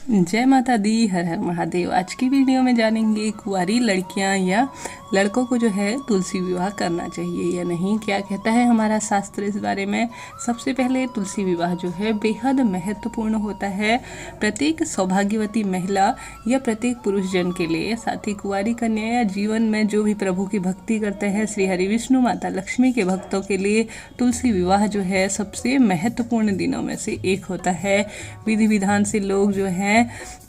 जय माता दी, हर हर महादेव। आज की वीडियो में जानेंगे कुंवारी लड़कियां या लड़कों को जो है तुलसी विवाह करना चाहिए या नहीं, क्या कहता है हमारा शास्त्र इस बारे में। सबसे पहले तुलसी विवाह जो है बेहद महत्वपूर्ण होता है प्रत्येक सौभाग्यवती महिला या प्रत्येक पुरुष जन के लिए। साथ ही कुंवारी कन्या या जीवन में जो भी प्रभु की भक्ति करते हैं श्री हरि विष्णु माता लक्ष्मी के भक्तों के लिए तुलसी विवाह जो है सबसे महत्वपूर्ण दिनों में से एक होता है। विधि विधान से लोग जो हैं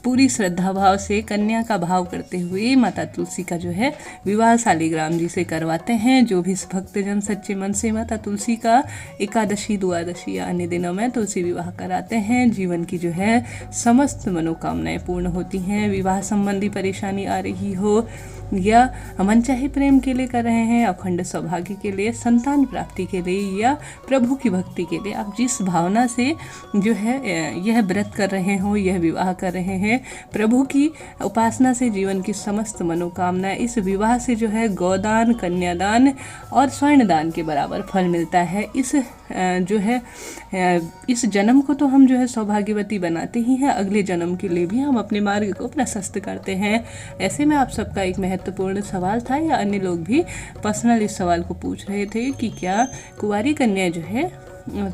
पूरी श्रद्धा भाव से कन्या का भाव करते हुए माता तुलसी का जो है विवाह शालिग्राम जी से करवाते हैं। जो भी भक्तजन सच्चे मन से माता तुलसी का एकादशी द्वादशी या अन्य दिनों में तुलसी विवाह कराते हैं, जीवन की जो है समस्त मनोकामनाएं पूर्ण होती हैं। विवाह संबंधी परेशानी आ रही हो या मनचाहे प्रेम के लिए कर रहे हैं, अखंड सौभाग्य के लिए, संतान प्राप्ति के लिए या प्रभु की भक्ति के लिए, आप जिस भावना से जो है यह व्रत कर रहे हो, यह विवाह कर रहे हैं, प्रभु की उपासना से जीवन की समस्त मनोकामना, इस विवाह से जो है गोदान, कन्यादान और स्वर्णदान के बराबर फल मिलता है। इस जो है इस जन्म को तो हम जो है सौभाग्यवती बनाते ही हैं, अगले जन्म के लिए भी हम अपने मार्ग को प्रशस्त करते हैं। ऐसे में आप सबका एक महत्वपूर्ण सवाल था या अन्य लोग भी पर्सनल इस सवाल को पूछ रहे थे कि क्या कुंवारी कन्या जो है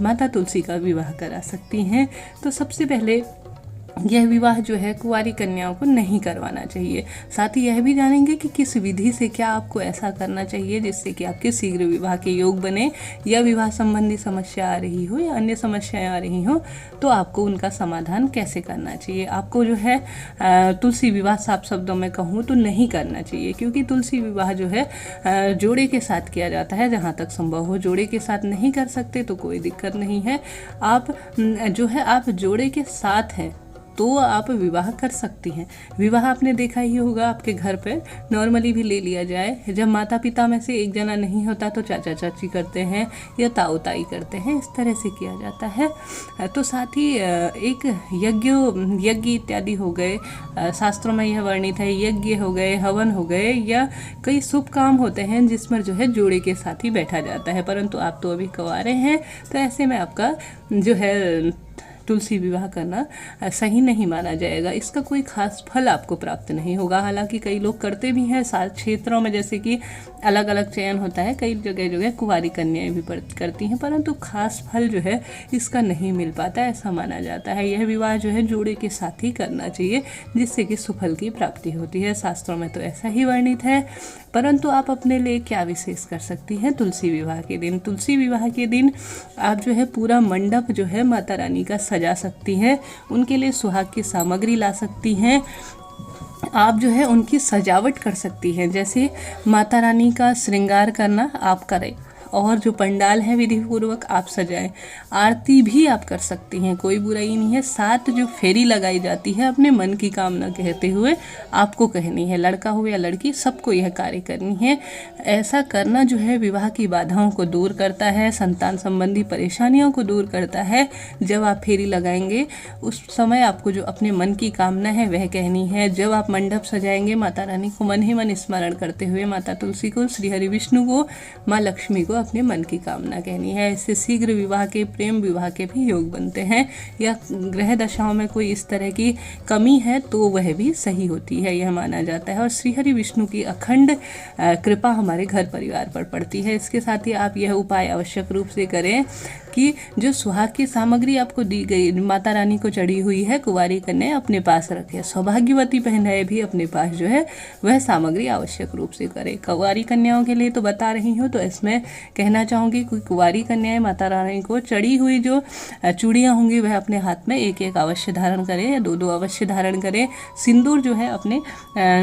माता तुलसी का विवाह करा सकती हैं। तो सबसे पहले यह विवाह जो है कुंवारी कन्याओं को नहीं करवाना चाहिए। साथ ही यह भी जानेंगे कि किस विधि से क्या आपको ऐसा करना चाहिए जिससे कि आपके शीघ्र विवाह के योग बने, या विवाह संबंधी समस्या आ रही हो या अन्य समस्याएं आ रही हो तो आपको उनका समाधान कैसे करना चाहिए। आपको जो है तुलसी विवाह साफ शब्दों में कहूँ तो नहीं करना चाहिए, क्योंकि तुलसी विवाह जो है जोड़े के साथ किया जाता है। जहाँ तक संभव हो जोड़े के साथ नहीं कर सकते तो कोई दिक्कत नहीं है, आप जो है आप जोड़े के साथ हैं तो आप विवाह कर सकती हैं। विवाह आपने देखा ही होगा आपके घर पे नॉर्मली भी ले लिया जाए, जब माता पिता में से एक जना नहीं होता तो चाचा चाची करते हैं या ताऊ ताई करते हैं, इस तरह से किया जाता है। तो साथ ही एक यज्ञ इत्यादि हो गए, शास्त्रों में यह वर्णित है, यज्ञ हो गए, हवन हो गए या कई शुभ काम होते हैं जिसमें जो है जोड़े के साथ ही बैठा जाता है। परंतु आप तो अभी कुंवारे हैं, तो ऐसे में आपका जो है तुलसी विवाह करना सही नहीं माना जाएगा। इसका कोई खास फल आपको प्राप्त नहीं होगा। हालांकि कई लोग करते भी हैं सात क्षेत्रों में, जैसे कि अलग अलग चयन होता है, कई जगह कुंवारी कन्याएं भी करती हैं, परंतु खास फल जो है इसका नहीं मिल पाता, ऐसा माना जाता है। यह विवाह जो है जोड़े के साथ ही करना चाहिए जिससे कि सुफल की प्राप्ति होती है। शास्त्रों में तो ऐसा ही वर्णित है। परंतु आप अपने लिए क्या विशेष कर सकती हैं तुलसी विवाह के दिन। तुलसी विवाह के दिन आप जो है पूरा मंडप जो है माता रानी का सजा सकती हैं, उनके लिए सुहाग की सामग्री ला सकती हैं, आप जो है उनकी सजावट कर सकती हैं। जैसे माता रानी का श्रृंगार करना आप करें और जो पंडाल है विधि पूर्वक आप सजाएं, आरती भी आप कर सकती हैं, कोई बुराई नहीं है। साथ जो फेरी लगाई जाती है अपने मन की कामना कहते हुए आपको कहनी है, लड़का हो या लड़की सबको यह कार्य करनी है। ऐसा करना जो है विवाह की बाधाओं को दूर करता है, संतान संबंधी परेशानियों को दूर करता है। जब आप फेरी लगाएंगे उस समय आपको जो अपने मन की कामना है वह कहनी है। जब आप मंडप सजाएंगे माता रानी को मन ही मन स्मरण करते हुए माता तुलसी को, श्री हरि विष्णु को, माँ लक्ष्मी को अपने मन की कामना कहनी है। इससे शीघ्र विवाह के, प्रेम विवाह के भी योग बनते हैं, या ग्रह दशाओं में कोई इस तरह की कमी है तो वह भी सही होती है, यह माना जाता है। और श्री हरि विष्णु की अखंड कृपा हमारे घर परिवार पर पड़ती है। इसके साथ ही आप यह उपाय आवश्यक रूप से करें कि जो सुहाग की सामग्री आपको दी गई, माता रानी को चढ़ी हुई है, कुंवारी कन्या अपने पास रखे। सौभाग्यवती बहनें भी अपने पास जो है वह सामग्री आवश्यक रूप से करें। कुंवारी कन्याओं के लिए तो बता रही हूँ, तो इसमें कहना चाहूँगी कि कुंवारी कन्याएं माता रानी को चढ़ी हुई जो चूड़ियाँ होंगी वह अपने हाथ में एक एक अवश्य धारण करें या दो दो अवश्य धारण करें। सिंदूर जो है अपने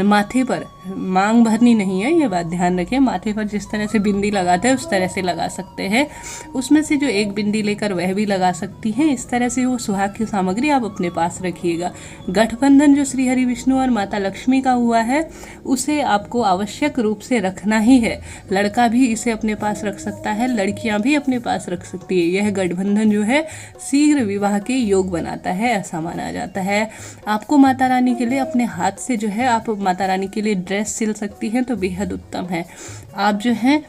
माथे पर, मांग भरनी नहीं है, ये बात ध्यान रखें। माथे पर जिस तरह से बिंदी लगाते हैं उस तरह से लगा सकते हैं, उसमें से जो एक बिंदी लेकर वह भी लगा सकती हैं। इस तरह से वो सुहाग की सामग्री आप अपने पास रखिएगा। गठबंधन जो श्री हरि विष्णु और माता लक्ष्मी का हुआ है उसे आपको आवश्यक रूप से रखना ही है। लड़का भी इसे अपने पास रख सकता है, लड़कियां भी अपने पास रख सकती है। यह गठबंधन जो है शीघ्र विवाह के योग बनाता है, ऐसा माना जाता है। आपको माता रानी के लिए अपने हाथ से जो है आप माता रानी के लिए ड्रेस सिल सकती हैं तो बेहद उत्तम है। आप जो है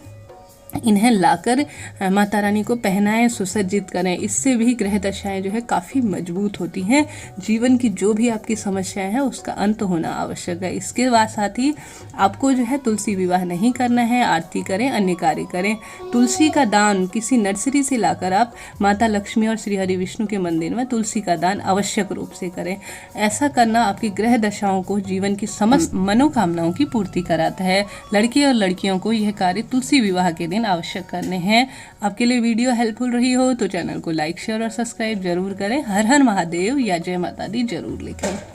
इन्हें लाकर माता रानी को पहनाएं, सुसज्जित करें। इससे भी ग्रह दशाएं जो है काफ़ी मजबूत होती हैं। जीवन की जो भी आपकी समस्याएं हैं उसका अंत होना आवश्यक है। इसके बाद साथ ही आपको जो है तुलसी विवाह नहीं करना है, आरती करें, अन्य कार्य करें। तुलसी का दान किसी नर्सरी से लाकर आप माता लक्ष्मी और श्री हरि विष्णु के मंदिर में तुलसी का दान आवश्यक रूप से करें। ऐसा करना आपकी ग्रह दशाओं को, जीवन की समस्त मनोकामनाओं की पूर्ति कराता है। लड़के और लड़कियों को यह कार्य तुलसी विवाह के दिन आवश्यक करने हैं। आपके लिए वीडियो हेल्पफुल रही हो तो चैनल को लाइक, शेयर और सब्सक्राइब जरूर करें। हर हर महादेव या जय माता दी जरूर लिखें।